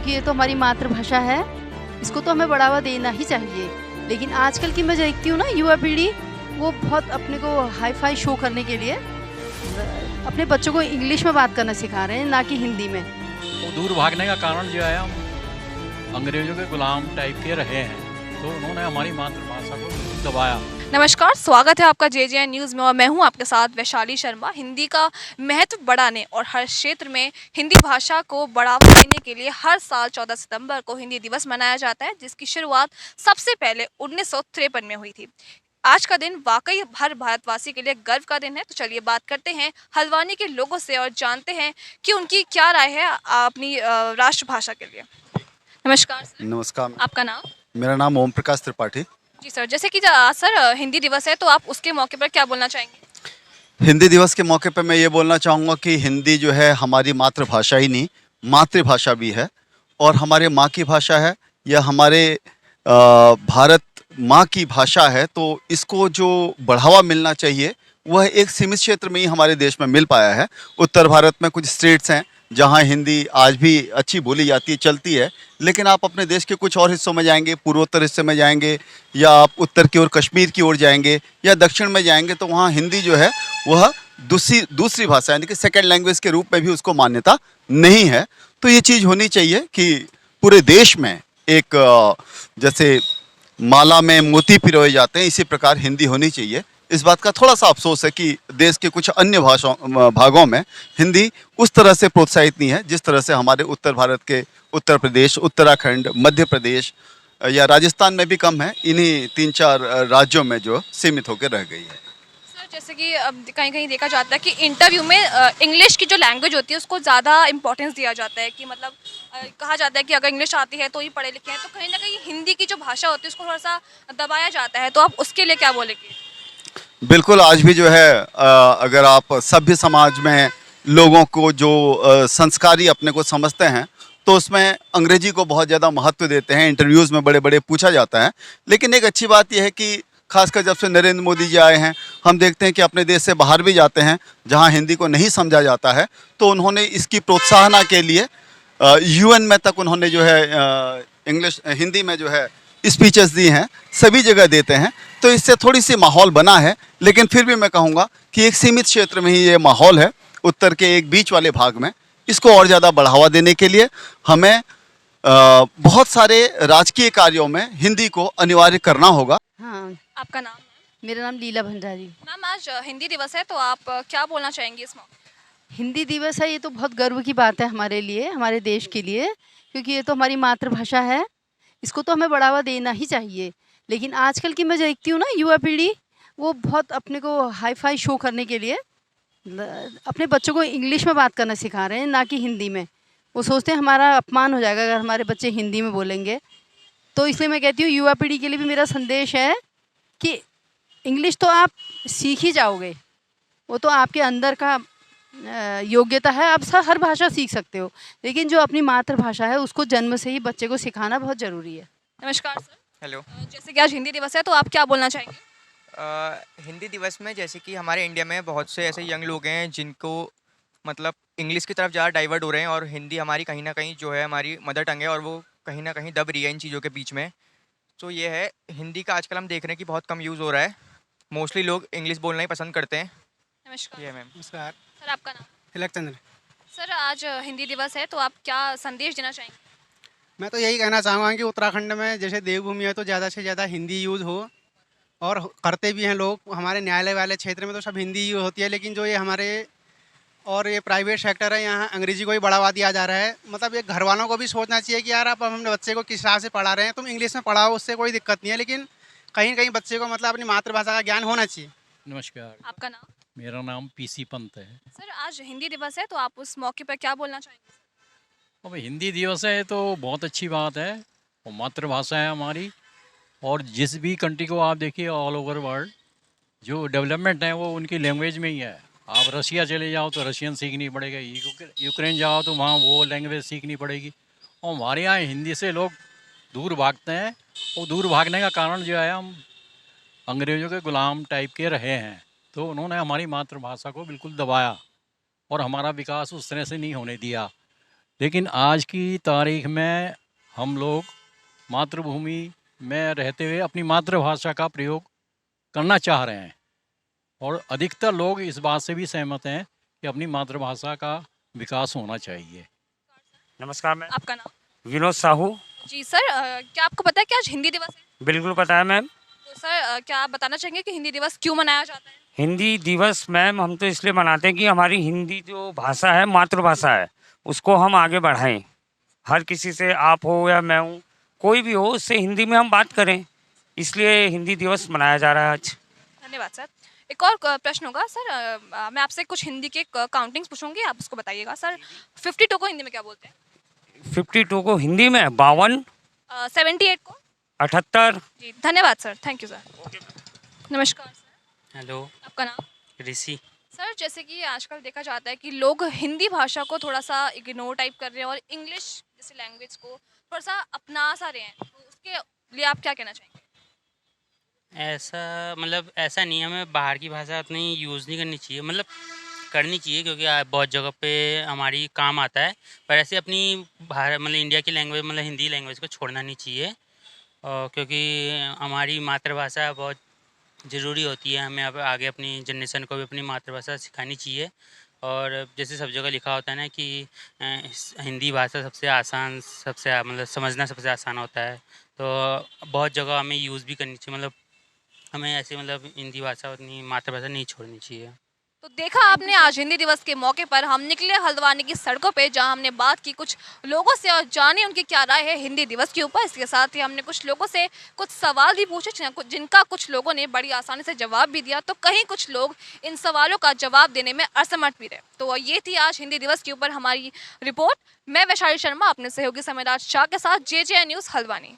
क्योंकि ये तो हमारी मातृभाषा है, इसको तो हमें बढ़ावा देना ही चाहिए। लेकिन आजकल की मैं देखती हूँ ना युवा पीढ़ी, वो बहुत अपने को हाई-फाई शो करने के लिए अपने बच्चों को इंग्लिश में बात करना सिखा रहे हैं, ना कि हिंदी में। वो दूर भागने का कारण जो है, हम अंग्रेजों के गुलाम टाइप के रहे हैं, तो उन्होंने हमारी मातृभाषा को दबाया। नमस्कार, स्वागत है आपका JJN न्यूज़ में और मैं हूं आपके साथ वैशाली शर्मा। हिंदी का महत्व बढ़ाने और हर क्षेत्र में हिंदी भाषा को बढ़ावा देने के लिए हर साल 14 सितंबर को हिंदी दिवस मनाया जाता है, जिसकी शुरुआत सबसे पहले 1953 में हुई थी। आज का दिन वाकई हर भारतवासी के लिए गर्व का दिन है। तो चलिए बात करते हैं हल्द्वानी के लोगों से और जानते हैं कि उनकी क्या राय है अपनी राष्ट्रभाषा के लिए। नमस्कार सर। नमस्कार। आपका नाम? मेरा नाम ओम प्रकाश त्रिपाठी। जी सर, जैसे कि सर हिंदी दिवस है, तो आप उसके मौके पर क्या बोलना चाहेंगे? हिंदी दिवस के मौके पे मैं ये बोलना चाहूँगा कि हिंदी जो है हमारी मातृभाषा ही नहीं, मातृभाषा भी है और हमारे माँ की भाषा है, या हमारे भारत माँ की भाषा है। तो इसको जो बढ़ावा मिलना चाहिए वह एक सीमित क्षेत्र में ही हमारे देश में मिल पाया है। उत्तर भारत में कुछ स्टेट्स हैं जहाँ हिंदी आज भी अच्छी बोली जाती है, चलती है, लेकिन आप अपने देश के कुछ और हिस्सों में जाएंगे, पूर्वोत्तर हिस्से में जाएंगे, या आप उत्तर की ओर कश्मीर की ओर जाएंगे, या दक्षिण में जाएंगे, तो वहाँ हिंदी जो है वह दूसरी भाषा यानी कि सेकेंड लैंग्वेज के रूप में भी उसको मान्यता नहीं है। तो ये चीज़ होनी चाहिए कि पूरे देश में एक जैसे माला में मोती पिरोए जाते हैं, इसी प्रकार हिंदी होनी चाहिए। इस बात का थोड़ा सा अफसोस है कि देश के कुछ अन्य भागों में हिंदी उस तरह से प्रोत्साहित नहीं है जिस तरह से हमारे उत्तर भारत के उत्तर प्रदेश, उत्तराखंड, मध्य प्रदेश या राजस्थान में भी कम है। इन्हीं 3-4 राज्यों में जो सीमित होकर रह गई है। सर जैसे कि अब कहीं-कहीं देखा जाता है कि इंटरव्यू में इंग्लिश की जो लैंग्वेज होती है उसको ज़्यादा इम्पोर्टेंस दिया जाता है कि मतलब कहा जाता है कि अगर इंग्लिश आती है तो ही पढ़े लिखे हैं, तो कहीं न कहीं हिंदी की जो भाषा होती है उसको थोड़ा-सा दबाया जाता है, तो आप उसके लिए क्या बोलेंगे? बिल्कुल, आज भी जो है अगर आप सभ्य समाज में लोगों को जो संस्कारी अपने को समझते हैं, तो उसमें अंग्रेजी को बहुत ज़्यादा महत्व देते हैं। इंटरव्यूज़ में बड़े-बड़े पूछा जाता है। लेकिन एक अच्छी बात यह है कि खासकर जब से नरेंद्र मोदी जी आए हैं, हम देखते हैं कि अपने देश से बाहर भी जाते हैं, जहां हिंदी को नहीं समझा जाता है, तो उन्होंने इसकी प्रोत्साहना के लिए UN में तक उन्होंने जो है हिंदी में जो है स्पीचेस दी हैं, सभी जगह देते हैं। तो इससे थोड़ी सी माहौल बना है, लेकिन फिर भी मैं कहूँगा कि एक सीमित क्षेत्र में ही ये माहौल है। उत्तर के एक बीच वाले भाग में इसको और ज़्यादा बढ़ावा देने के लिए हमें बहुत सारे राजकीय कार्यों में हिंदी को अनिवार्य करना होगा। हाँ, आपका नाम? मेरा नाम लीला भंडारी। मैम आज हिंदी दिवस है, तो आप क्या बोलना चाहेंगी इस मौके? हिंदी दिवस है, ये तो बहुत गर्व की बात है हमारे लिए, हमारे देश के लिए, क्योंकि ये तो हमारी मातृभाषा है, इसको तो हमें बढ़ावा देना ही चाहिए। लेकिन आजकल की मैं देखती हूँ ना युवा पीढ़ी, वो बहुत अपने को हाई-फाई शो करने के लिए अपने बच्चों को इंग्लिश में बात करना सिखा रहे हैं, ना कि हिंदी में। वो सोचते हैं हमारा अपमान हो जाएगा अगर हमारे बच्चे हिंदी में बोलेंगे। तो इसलिए मैं कहती हूँ युवा पीढ़ी के लिए भी मेरा संदेश है कि इंग्लिश तो आप सीख ही जाओगे, वो तो आपके अंदर का योग्यता है। आप हर भाषा सीख सकते हो, लेकिन जो अपनी मातृभाषा है उसको जन्म से ही बच्चे को सिखाना बहुत ज़रूरी है। नमस्कार सर। हेलो। जैसे कि आज हिंदी दिवस है, तो आप क्या बोलना चाहेंगे? हिंदी दिवस में जैसे कि हमारे इंडिया में बहुत से ऐसे यंग लोग हैं जिनको मतलब इंग्लिश की तरफ ज़्यादा डाइवर्ट हो रहे हैं, और हिंदी हमारी कहीं ना कहीं जो है हमारी मदर टंग है, और वो कहीं ना कहीं दब रही है इन चीज़ों के बीच में। तो ये है, हिंदी का आजकल हम देख रहे हैं कि बहुत कम यूज़ हो रहा है। मोस्टली लोग इंग्लिश बोलना ही पसंद करते हैं। नमस्कार। ये मैम। नमस्कार। सर आपका नाम? तिलक चंद्र। सर आज हिंदी दिवस है, तो आप क्या संदेश देना चाहेंगे? मैं तो यही कहना चाहूँगा कि उत्तराखंड में जैसे देवभूमि है, तो ज़्यादा से ज़्यादा हिंदी यूज़ हो, और करते भी हैं लोग। हमारे न्यायालय वाले क्षेत्र में तो सब हिंदी यूज़ होती है, लेकिन जो ये हमारे और ये प्राइवेट सेक्टर है, यहाँ अंग्रेजी को ही बढ़ावा दिया जा रहा है। मतलब ये घर वालों को भी सोचना चाहिए कि यार आप अपने बच्चे को किस तरह से पढ़ा रहे हैं। तुम इंग्लिश में पढ़ाओ, उससे कोई दिक्कत नहीं है, लेकिन कहीं न कहीं बच्चे को मतलब अपनी मातृभाषा का ज्ञान होना चाहिए। नमस्कार, आपका नाम? मेरा नाम PC पंत है। सर आज हिंदी दिवस है, तो आप उस मौके पर क्या बोलना चाहेंगे? अब हिंदी दिवस है तो बहुत अच्छी बात है, और मातृभाषा है हमारी। और जिस भी कंट्री को आप देखिए ऑल ओवर वर्ल्ड, जो डेवलपमेंट है वो उनकी लैंग्वेज में ही है। आप रशिया चले जाओ तो रशियन सीखनी पड़ेगी, यूक्रेन जाओ तो वहाँ वो लैंग्वेज सीखनी पड़ेगी। और हमारे यहाँ हिंदी से लोग दूर भागते हैं, और दूर भागने का कारण जो है, हम अंग्रेज़ों के गुलाम टाइप के रहे हैं, तो उन्होंने हमारी मातृभाषा को बिल्कुल दबाया और हमारा विकास उस तरह से नहीं होने दिया। लेकिन आज की तारीख में हम लोग मातृभूमि में रहते हुए अपनी मातृभाषा का प्रयोग करना चाह रहे हैं और अधिकतर लोग इस बात से भी सहमत हैं कि अपनी मातृभाषा का विकास होना चाहिए। नमस्कार मैम। आपका नाम? विनोद साहू। जी सर, क्या आपको पता है कि आज हिंदी दिवस है? बिल्कुल पता है मैम। तो सर क्या आप बताना चाहेंगे कि हिंदी दिवस क्यों मनाया जाता है? हिंदी दिवस मैम हम तो इसलिए मनाते हैं कि हमारी हिंदी जो भाषा है मातृभाषा है, उसको हम आगे बढ़ाएं। हर किसी से आप हो या मैं हूँ, कोई भी हो, उससे हिंदी में हम बात करें, इसलिए हिंदी दिवस मनाया जा रहा है आज। धन्यवाद सर। एक और प्रश्न होगा सर, मैं आपसे कुछ हिंदी के काउंटिंग्स पूछूंगी, आप उसको बताइएगा सर। 52 को हिंदी में क्या बोलते हैं? 52 को हिंदी में 52। 78 को? 78। जी धन्यवाद सर, थैंक यू सर। नमस्कार सर। हेलो। आपका नाम? ऋषि। सर जैसे कि आजकल देखा जाता है कि लोग हिंदी भाषा को थोड़ा सा इग्नोर टाइप कर रहे हैं और इंग्लिश जैसे लैंग्वेज को थोड़ा सा अपना सा रहे हैं, तो उसके लिए आप क्या कहना चाहेंगे? ऐसा मतलब ऐसा नहीं है, हमें बाहर की भाषा उतनी यूज़ नहीं करनी चाहिए, मतलब करनी चाहिए क्योंकि बहुत जगह पे हमारी काम आता है, पर ऐसे अपनी भारत मतलब इंडिया की लैंग्वेज मतलब हिंदी लैंग्वेज को छोड़ना नहीं चाहिए। और क्योंकि हमारी मातृभाषा बहुत ज़रूरी होती है, हमें अब आगे अपनी जनरेशन को भी अपनी मातृभाषा सिखानी चाहिए। और जैसे सब जगह लिखा होता है ना कि हिंदी भाषा सबसे आसान, सबसे मतलब समझना सबसे आसान होता है, तो बहुत जगह हमें यूज़ भी करनी चाहिए, मतलब हमें ऐसे मतलब हिंदी भाषा अपनी मातृभाषा नहीं छोड़नी चाहिए। तो देखा आपने, आज हिंदी दिवस के मौके पर हम निकले हल्द्वानी की सड़कों पे, जहां हमने बात की कुछ लोगों से और जाने उनकी क्या राय है हिंदी दिवस के ऊपर। इसके साथ ही हमने कुछ लोगों से कुछ सवाल भी पूछे, जिनका कुछ लोगों ने बड़ी आसानी से जवाब भी दिया, तो कहीं कुछ लोग इन सवालों का जवाब देने में असमर्थ भी रहे। तो ये थी आज हिंदी दिवस के ऊपर हमारी रिपोर्ट। मैं वैशाली शर्मा अपने सहयोगी समयराज शाह के साथ JJ न्यूज़ हल्द्वानी।